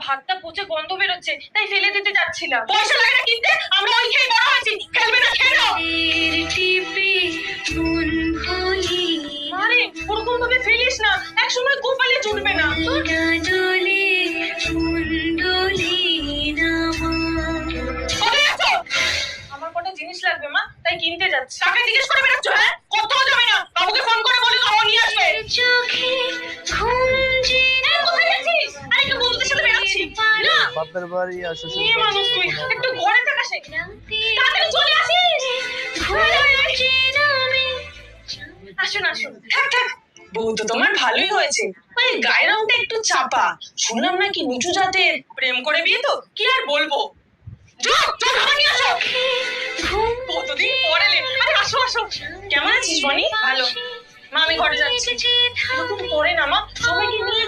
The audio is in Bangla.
ভাতটা পচে গন্ধ বেরোচ্ছে, তাই ফেলে দিতে যাচ্ছিলাম। পয়সা লাগে না কিনতে, আমরা ওই খেয়ে বড় হয়েছি। খেলবে না, খেয়ে নাও। আরে ওরকম ভাবে ফেলিস না, একসময় গোপালে জুটবে না। আমার কটা জিনিস লাগবে মা, তাই কিনতে যাচ্ছি। কাকে জিজ্ঞেস করে বেরোচ্ছ? হ্যাঁ, কোথাও যাবে না, বাবুকে ফোন করে বলে খাওয়া নিয়ে আসবে। কোথায় যাচ্ছিস? আরে একটু বন্ধুদের সাথে বেরোচ্ছি। না বাপের বাড়ি আর শ্বশুর মেয়ে বাড়ি মানুষ তুই, কোনো একটু ব্যাপার ঘরে থাকা শেখ। তাড়াতাড়ি চলে আসিস। আসুন আসুন, থাক থাক, বউ তো তোমার ভালোই হয়েছে, মানে গায়ের রংটা একটু চাপা। শুনলাম নাকি নিচু জাতের, প্রেম করে বিয়ে তো, কি আর বলবো। যাও, যাও, খাবার নিয়ে আসো। কতদিন পরে এলে। আরে আসো আসো। কেমন আছিস বনি? ভালো। মা আমি ঘরে যাচ্ছি। এরকম করে না মা, সবাইকে নিয়ে